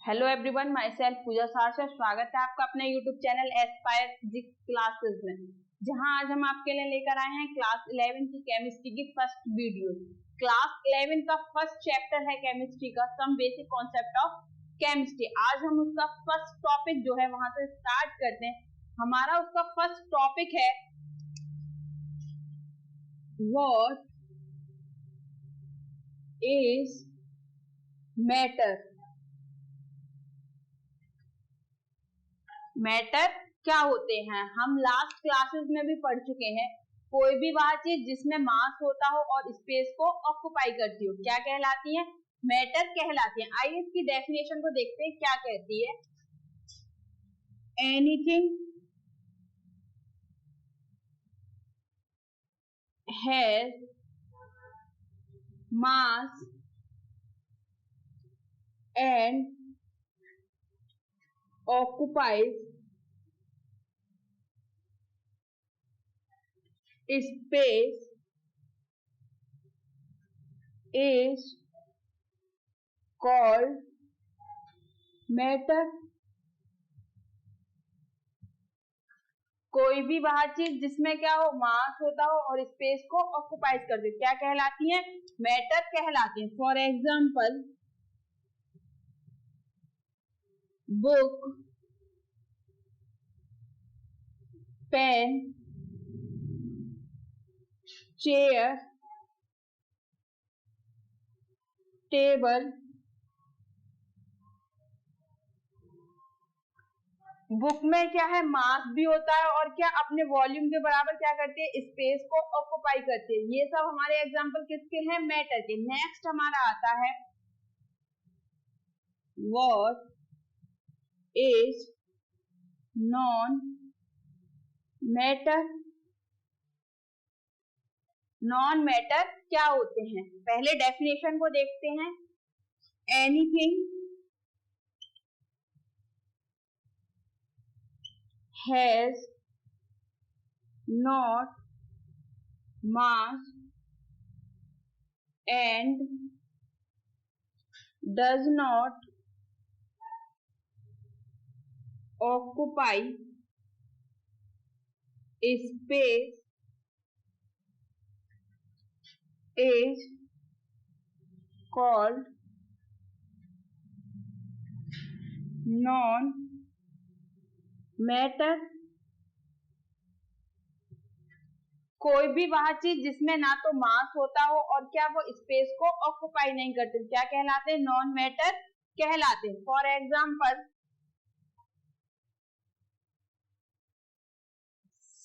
Hello everyone, my self पूजा सारसा। स्वागत है आपका अपने YouTube channel Aspire physics classes में, जहां आज हम आपके लिए लेकर आए हैं क्लास 11 की केमिस्ट्री की फर्स्ट वीडियो। क्लास 11 का फर्स्ट चैप्टर है केमिस्ट्री का some basic concept of chemistry. आज हम उसका फर्स्ट टॉपिक जो है वहां से स्टार्ट करते हैं। हमारा उसका फर्स्ट टॉपिक है व्हाट इज मैटर। मैटर क्या होते हैं हम लास्ट क्लासेस में भी पढ़ चुके हैं। कोई भी वह चीज जिसमें मास होता हो और स्पेस को ऑक्युपाई करती हो क्या कहलाती है? मैटर कहलाती है। आइए इसकी डेफिनेशन को देखते हैं क्या कहती है। Anything has mass and occupies space is called matter। कोई भी वह चीज जिसमें क्या हो, मास होता हो और स्पेस को ऑक्युपाइज कर दे क्या कहलाती है? मैटर कहलाती है। For example book, pen, chair, table. Book में क्या है, मास भी होता है और क्या अपने वॉल्यूम के बराबर क्या करती है, स्पेस को ऑक्युपाई करती है। ये सब हमारे एग्जाम्पल किसके हैं? मैटर के। नेक्स्ट हमारा आता है what is non matter. Non matter क्या होते हैं? पहले डेफिनेशन को देखते हैं। Anything has not mass and does not occupy space is called non matter। कोई भी वह चीज जिसमें ना तो मास होता हो और क्या वो स्पेस को ऑक्युपाई नहीं करते क्या कहलाते हैं? नॉन मैटर कहलाते हैं। For example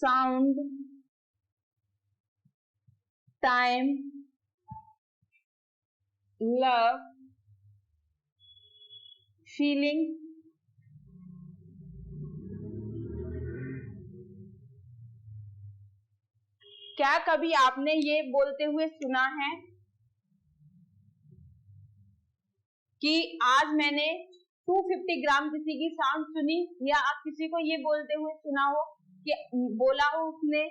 sound, time, love, feeling. क्या कभी आपने ये बोलते हुए सुना है कि आज मैंने 250 ग्राम किसी की साउंड सुनी, या आप किसी को ये बोलते हुए सुना हो कि बोला हो उसने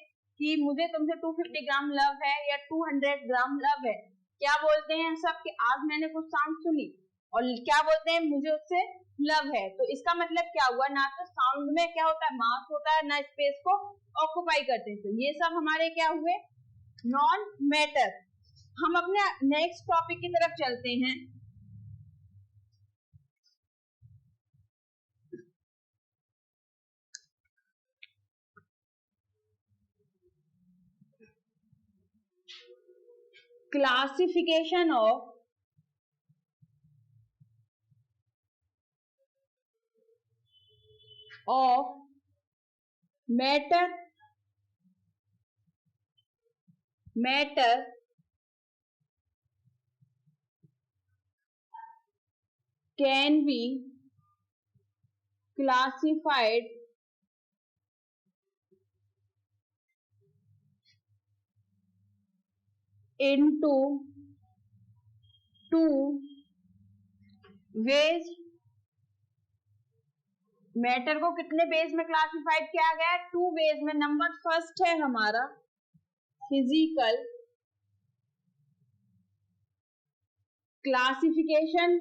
कि मुझे तुमसे 250 ग्राम लव है या 200 ग्राम लव है? क्या बोलते हैं सब कि आज मैंने कुछ साउंड सुनी, और क्या बोलते हैं मुझे उससे लव है। तो इसका मतलब क्या हुआ, ना तो साउंड में क्या होता है, मास होता है, ना स्पेस को ऑक्युपाई करते हैं। तो ये सब हमारे क्या हुए? Non matter. हम अपने नेक्स्ट टॉपिक की तरफ चलते हैं। Classification of matter. Matter can be classified into two ways। Matter को कितने बेस में क्लासिफाइड किया गया है? 2 वेज में। नंबर फर्स्ट है हमारा फिजिकल क्लासिफिकेशन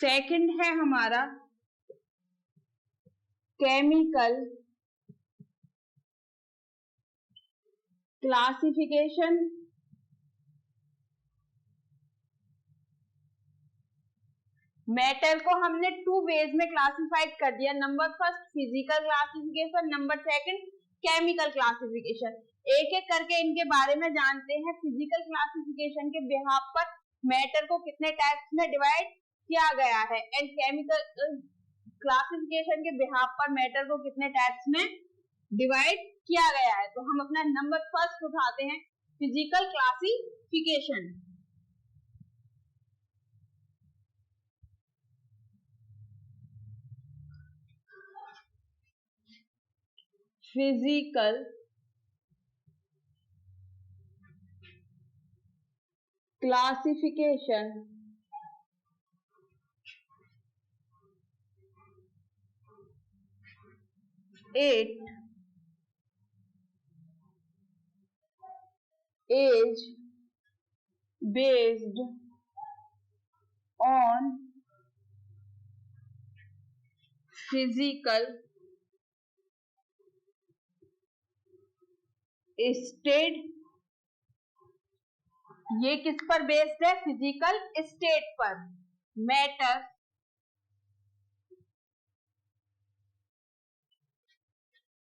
सेकंड है हमारा केमिकल क्लासिफिकेशन। मैटर को हमने टू वेज में क्लासिफाइड कर दिया। Number first physical classification, number second chemical classification. एक एक करके इनके बारे में जानते हैं। फिजिकल क्लासिफिकेशन के बिहाफ पर मैटर को कितने टाइप्स में डिवाइड किया गया है एंड केमिकल क्लासिफिकेशन के बिहाफ पर मैटर को कितने टाइप्स में डिवाइड किया गया है। तो हम अपना नंबर फर्स्ट उठाते हैं, physical classification. Physical classification it is based on physical state। ये किस पर बेस्ड है? फिजिकल स्टेट पर। Matter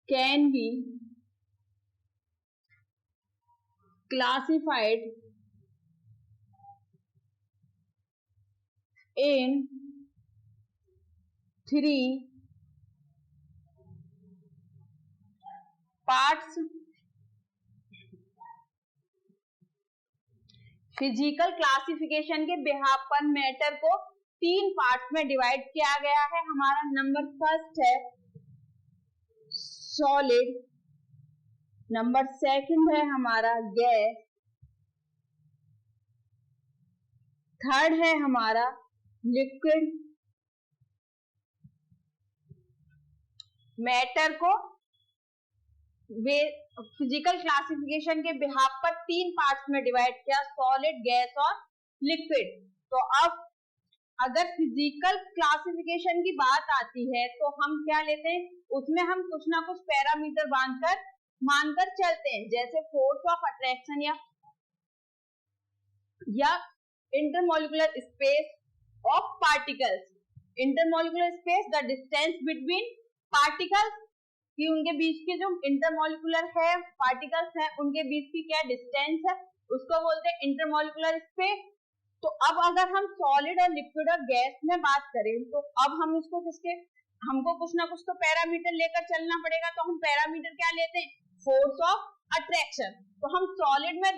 can be classified in three parts। Physical classification के बिहाफ पर मैटर को तीन पार्ट्स में डिवाइड किया गया है। हमारा नंबर फर्स्ट है सॉलिड, नंबर सेकंड है हमारा गैस, थर्ड है हमारा लिक्विड। मैटर को फिजिकल क्लासिफिकेशन के बिहाफ पर तीन पार्ट्स में डिवाइड किया, सॉलिड, गैस और लिक्विड। तो अब अगर फिजिकल क्लासिफिकेशन की बात आती है तो हम क्या लेते हैं, उसमें हम कुछ ना कुछ पैरामीटर मानकर चलते हैं, जैसे फोर्स ऑफ अट्रैक्शन या intermolecular space of particles. Intermolecular space the distance between particles, कि उनके बीच के जो इंटरमोलिकुलर है पार्टिकल्स हैं उनके बीच की क्या डिस्टेंस है, उसको बोलते हैं इंटरमोलिकुलर स्पेस। तो अब अगर हम सॉलिड और लिक्विड और गैस में बात करें तो अब हम इसको हमको कुछ ना कुछ तो पैरामीटर लेकर चलना पड़ेगा। तो हम पैरामीटर क्या लेते हैं? Force of attraction. तो हम सॉलिड में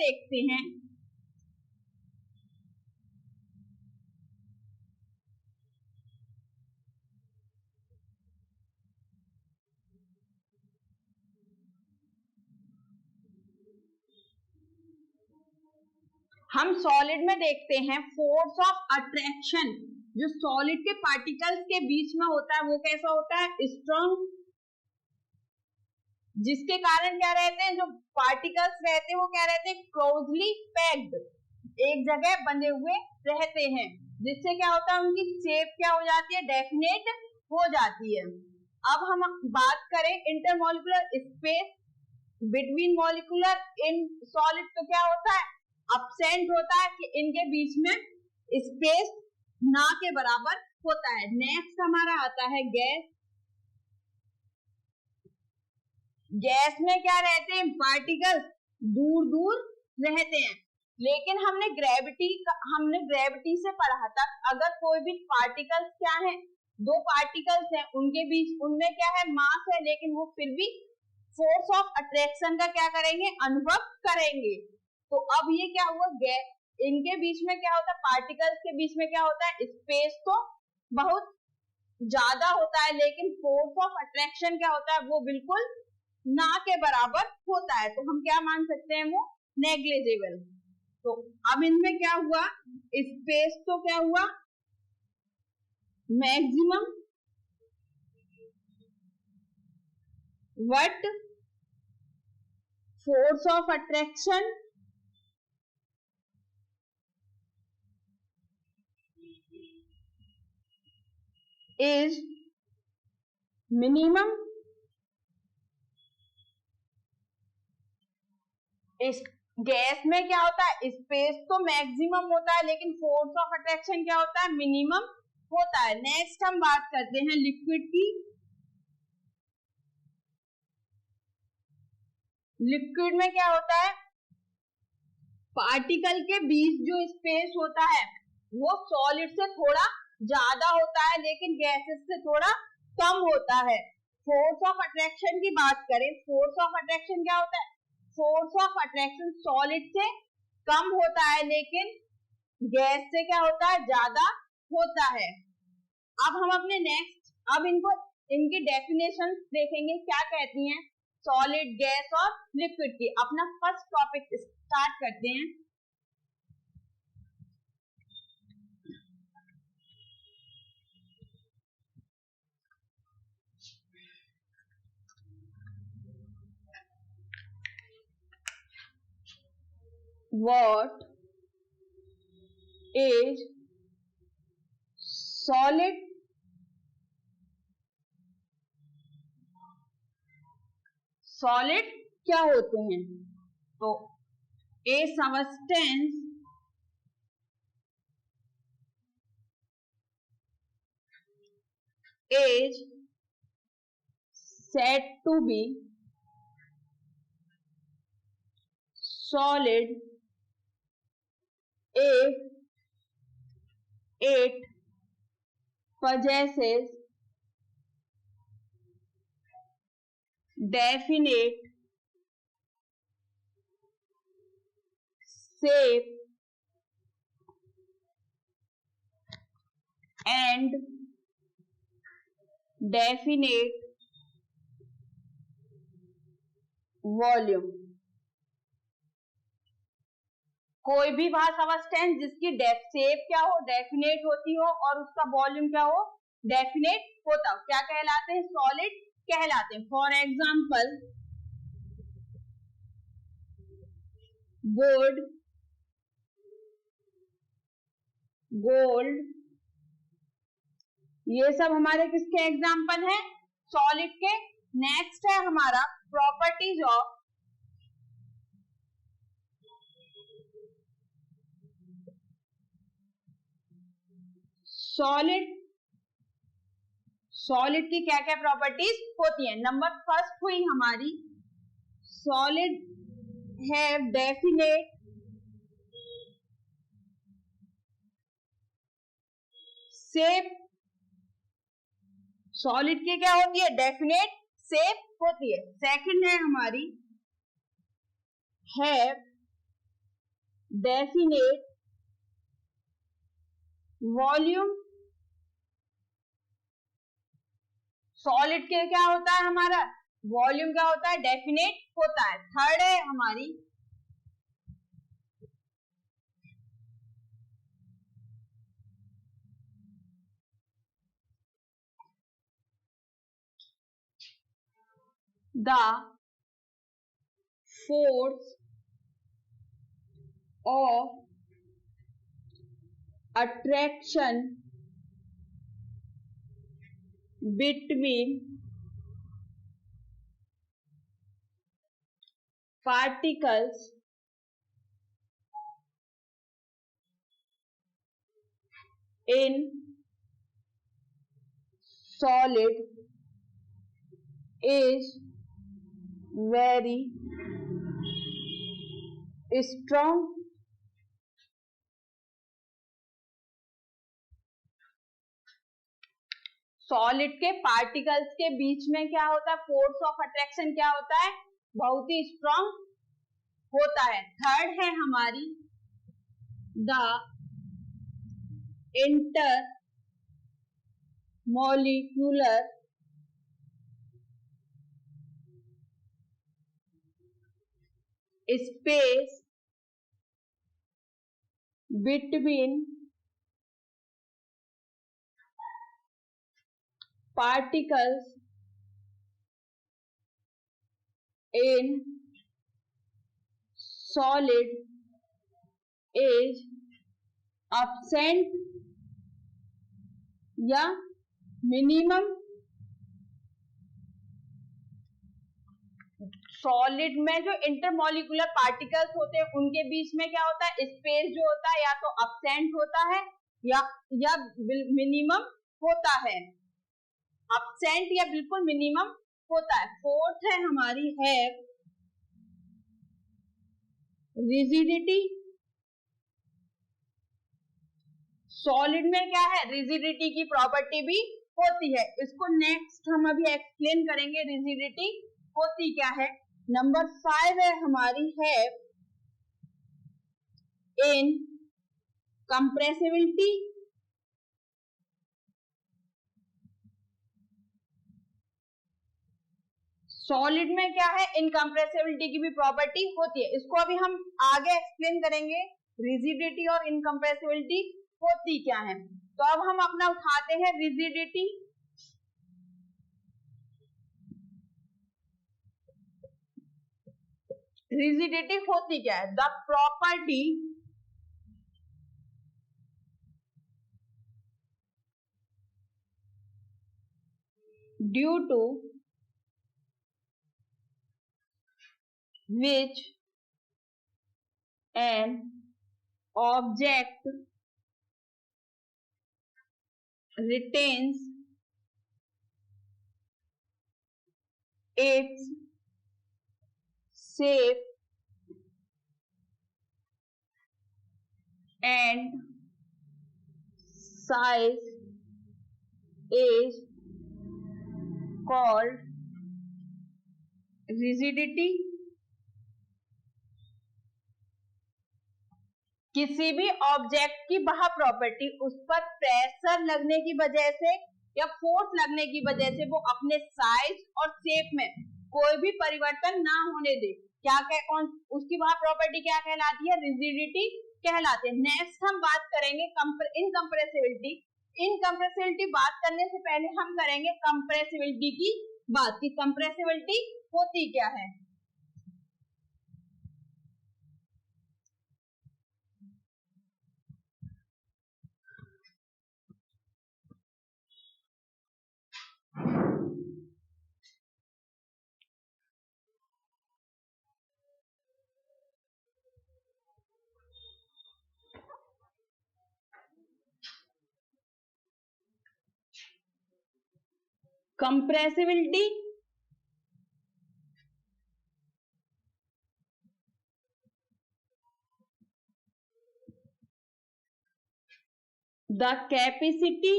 देखते हैं फोर्स ऑफ अट्रैक्शन। जो सॉलिड के पार्टिकल्स के बीच में होता है वो कैसा होता है? स्ट्रॉन्ग, जिसके कारण क्या रहते हैं, जो पार्टिकल्स रहते हैं वो क्या रहते हैं? क्लोजली पैक्ड, एक जगह बंधे हुए रहते हैं, जिससे क्या होता है? उनकी शेप क्या हो जाती है? डेफिनेट हो जाती है। अब हम बात करें intermolecular space between molecular in solid, तो क्या होता है? अब्सेंट होता है, कि इनके बीच में स्पेस ना के बराबर होता है। नेक्स्ट हमारा आता है गैस। गैस में क्या रहते हैं? पार्टिकल्स दूर दूर रहते हैं, लेकिन हमने ग्रेविटी से पढ़ा था, अगर कोई भी पार्टिकल्स क्या है, दो पार्टिकल्स हैं, उनके बीच उनमें क्या है? मास है, लेकिन वो फिर भी फोर्स ऑफ अट्रैक्शन का क्या करेंगे? अनुभव करेंगे। तो अब ये क्या हुआ? इनके बीच में क्या होता है? पार्टिकल्स के बीच में क्या होता है? स्पेस तो बहुत ज्यादा होता है, लेकिन फोर्स ऑफ अट्रैक्शन क्या होता है? वो बिल्कुल ना के बराबर होता है। तो हम क्या मान सकते हैं? वो नेग्लिजिबल। तो अब इनमें क्या हुआ? स्पेस तो क्या हुआ? Maximum, what force of attraction is minimum. इस गैस में क्या होता है, स्पेस तो मैक्सिमम होता है लेकिन फोर्स ऑफ अट्रैक्शन क्या होता है, मिनिमम होता है। नेक्स्ट हम बात करते हैं लिक्विड की। लिक्विड में क्या होता है, पार्टिकल के बीच जो स्पेस होता है वो सॉलिड से थोड़ा ज्यादा होता है लेकिन गैसेस से थोड़ा कम होता है। फोर्स ऑफ अट्रैक्शन की बात करें, फोर्स ऑफ अट्रैक्शन क्या होता है, फोर्स ऑफ अट्रैक्शन सॉलिड से कम होता है लेकिन गैस से क्या होता है, ज्यादा होता है। अब हम अपने अब इनकी डेफिनेशन देखेंगे क्या कहती हैं सॉलिड, गैस और लिक्विड की। अपना फर्स्ट टॉपिक स्टार्ट करते हैं। What is solid? सॉलिड क्या होते हैं, तो ए substance is said to be solid if it possesses definite shape and definite volume। कोई भी वह सबस्टेंस जिसकी शेप क्या हो, डेफिनेट होती हो और उसका वॉल्यूम क्या हो, डेफिनेट होता हो, क्या कहलाते हैं, सॉलिड कहलाते हैं। फॉर एग्जाम्पल वुड, गोल्ड, ये सब हमारे किसके एग्जाम्पल हैं, सॉलिड के। नेक्स्ट है हमारा प्रॉपर्टीज ऑफ सॉलिड। सॉलिड की क्या क्या प्रॉपर्टीज होती हैं। नंबर फर्स्ट हुई हमारी solid have definite shape. Solid की क्या होती है, डेफिनेट शेप होती है। सेकंड है हमारी हैव डेफिनेट वॉल्यूम। सॉलिड के क्या होता है हमारा, वॉल्यूम क्या होता है, डेफिनेट होता है। थर्ड है हमारी the force of attraction between particles in solid is very strong। Solid के पार्टिकल्स के बीच में क्या होता है, फोर्स ऑफ अट्रैक्शन क्या होता है, बहुत ही स्ट्रॉन्ग होता है। थर्ड है हमारी the inter molecular space between particles in solid is absent या मिनिमम सॉलिड में जो इंटरमोलिकुलर पार्टिकल्स होते हैं उनके बीच में क्या होता है, स्पेस जो होता है या तो अब्सेंट होता है या मिनिमम होता है, अब्सेंट या बिल्कुल मिनिमम होता है। फोर्थ है हमारी है रिजिडिटी। सॉलिड में क्या है, रिजिडिटी की प्रॉपर्टी भी होती है। इसको नेक्स्ट हम अभी एक्सप्लेन करेंगे रिजिडिटी होती क्या है। नंबर 5 है हमारी है इन कंप्रेसिबिलिटी। सॉलिड में क्या है, इनकम्प्रेसिबिलिटी की भी प्रॉपर्टी होती है। इसको अभी हम आगे एक्सप्लेन करेंगे रिजिडिटी और इनकम्प्रेसिबिलिटी होती क्या है। तो अब हम अपना उठाते हैं रिजिडिटी। रिजिडिटी होती क्या है, the property due to which an object retains its shape and size is called rigidity। किसी भी ऑब्जेक्ट की वह प्रॉपर्टी उस पर प्रेशर लगने की वजह से या फोर्स लगने की वजह से वो अपने साइज और शेप में कोई भी परिवर्तन ना होने दे, क्या कौन उसकी वह प्रॉपर्टी क्या कहलाती है, रिजिडिटी कहलाती है। नेक्स्ट हम बात करेंगे इनकम्प्रेसिबिलिटी। इनकम्प्रेसिबिलिटी बात करने से पहले हम करेंगे कंप्रेसिबिलिटी की बात की कंप्रेसिबिलिटी होती क्या है। Compressibility the capacity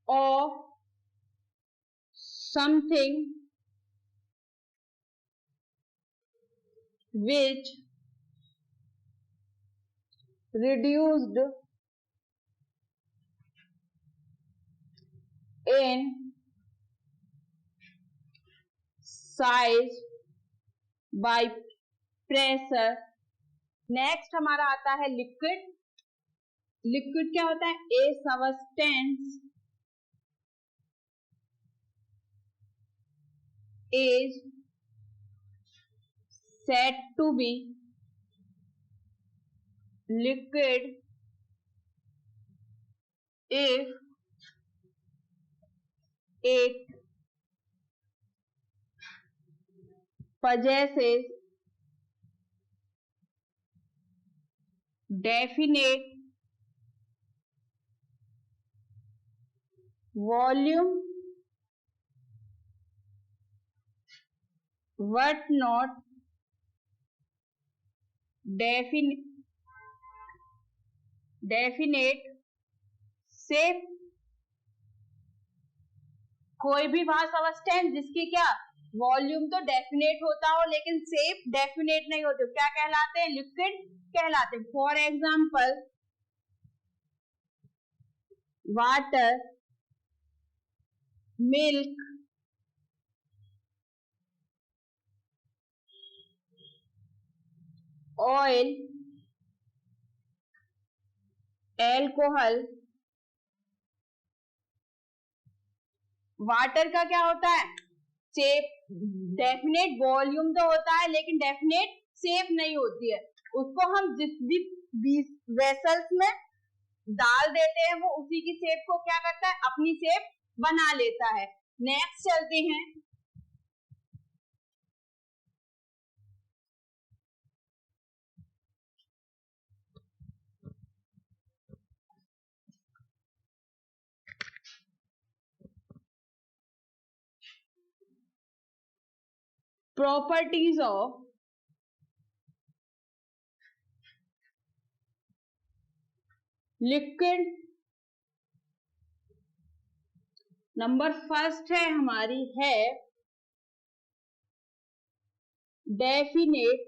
of something which reduced in size by pressure। Next हमारा आता है लिक्विड। लिक्विड क्या होता है, ए substance is said to be liquid if it possesses definite volume but not definite shape। कोई भी वहां सबस्टेंस जिसकी क्या वॉल्यूम तो डेफिनेट होता हो लेकिन शेप डेफिनेट नहीं होती, क्या कहलाते हैं, लिक्विड कहलाते हैं। For example water, milk, oil, alcohol. Water का क्या होता है, शेप डेफिनेट वॉल्यूम तो होता है लेकिन डेफिनेट शेप नहीं होती है। उसको हम जिस भी वेसल्स में डाल देते हैं वो उसी की शेप को क्या करता है, अपनी शेप बना लेता है। नेक्स्ट चलते हैं, properties of liquid. Number first है हमारी है डेफिनेट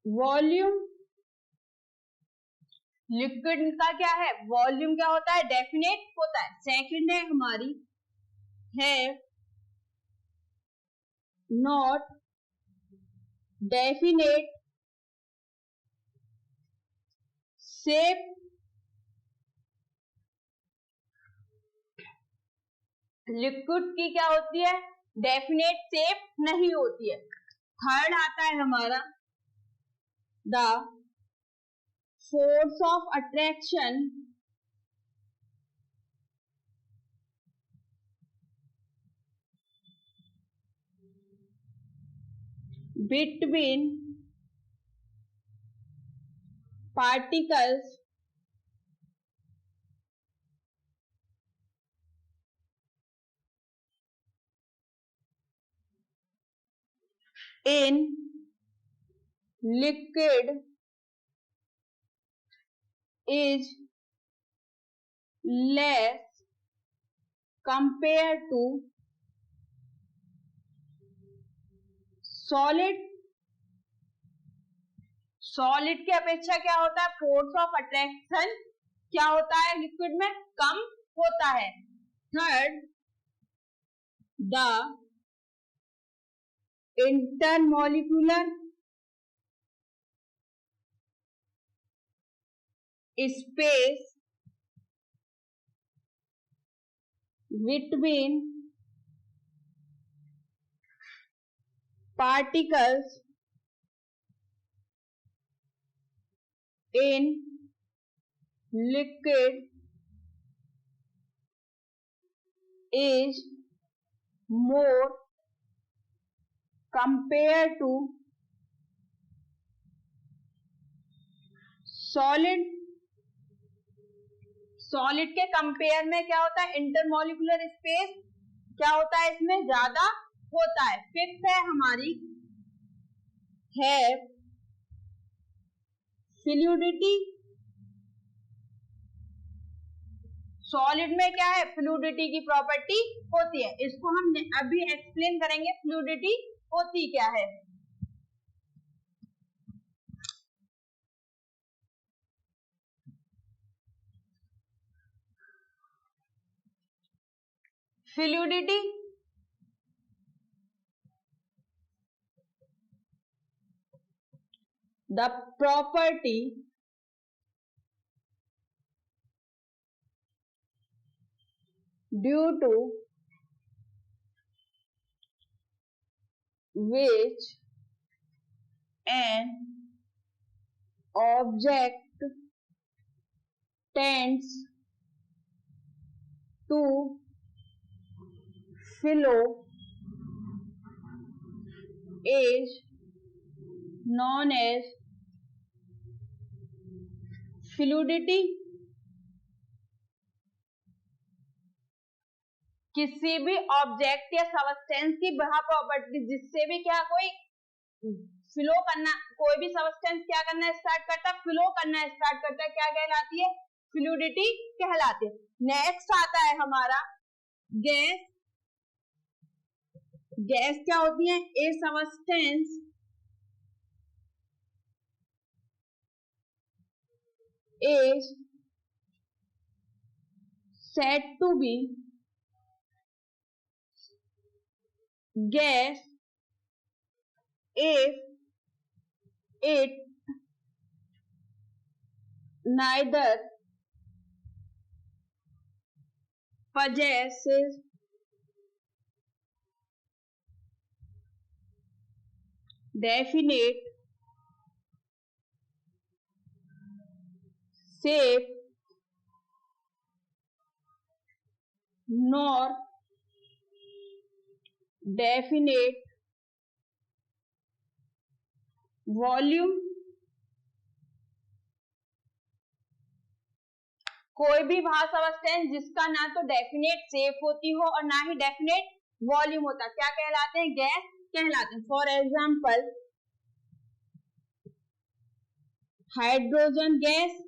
वॉल्यूम। लिक्विड का क्या है, वॉल्यूम क्या होता है, डेफिनेट होता है। सेकंड है हमारी है नॉट डेफिनेट शेप। लिक्विड की क्या होती है, डेफिनेट शेप नहीं होती है। थर्ड आता है हमारा the force of attraction between particles in liquid is less compared to solid। Solid की अपेक्षा क्या होता है, फोर्स ऑफ अट्रैक्शन क्या होता है लिक्विड में, कम होता है। Third the intermolecular space between particles in liquid is more compared to solid। Solid के कंपेयर में क्या होता है, इंटरमॉलिक्यूलर स्पेस क्या होता है, इसमें ज्यादा होता है। फिफ्थ है हमारी है फ्लूइडिटी। सॉलिड में क्या है, फ्लूइडिटी की प्रॉपर्टी होती है। इसको हम अभी एक्सप्लेन करेंगे फ्लूइडिटी होती क्या है। Fluidity the property due to which an object tends to flow is known as fluidity. किसी भी ऑब्जेक्ट या सबस्टेंस की वह प्रॉपर्टी जिससे भी क्या कोई फ्लो करना, कोई भी सबस्टेंस क्या करना स्टार्ट करता है, फ्लो करना स्टार्ट करता है, क्या कहलाती है, फ्लूइडिटी कहलाती है। नेक्स्ट आता है हमारा गैस। गैस क्या होती है, ए substance is said to be gas if it neither possesses definite safe nor definite volume। कोई भी भाषा अवस्था है जिसका ना तो डेफिनेट शेप होती हो और ना ही डेफिनेट वॉल्यूम होता, क्या कहलाते हैं? गैस कहलाते हैं। For example hydrogen gas,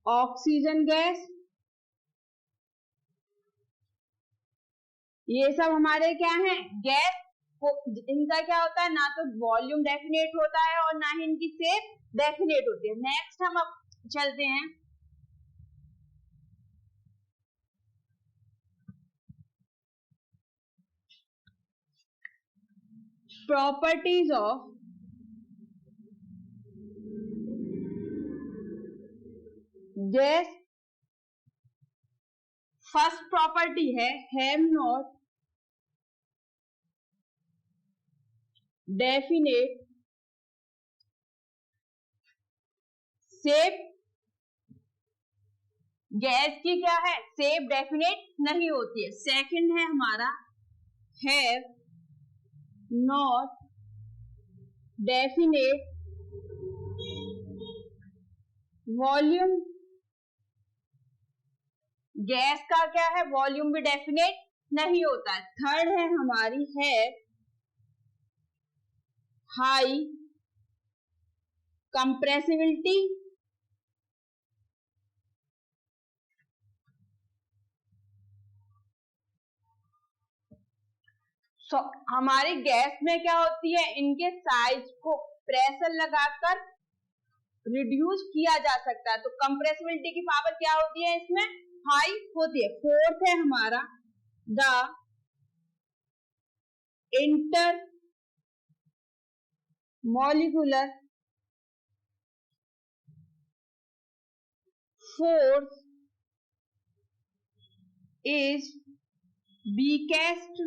oxygen gas, ये सब हमारे क्या है? गैस। इनका क्या होता है? ना तो वॉल्यूम डेफिनेट होता है और ना ही इनकी शेप डेफिनेट होती है। नेक्स्ट हम अब चलते हैं properties of gas. First property है have not definite shape. Gas की क्या है? शेप डेफिनेट नहीं होती है। सेकंड है हमारा have not definite volume. Gas का क्या है? वॉल्यूम भी डेफिनेट नहीं होता है। थर्ड है हमारी है हाई कंप्रेसिबिलिटी। हमारी गैस में क्या होती है? इनके साइज को प्रेशर लगाकर रिड्यूस किया जा सकता है, तो कंप्रेसिबिलिटी की पावर क्या होती है? इसमें हाई होती है। फोर्थ है हमारा the inter molecular force is weakest.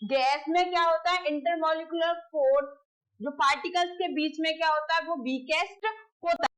Gas में क्या होता है? इंटरमॉलिक्यूलर फोर्स जो पार्टिकल्स के बीच में क्या होता है? वो वीकेस्ट होता है।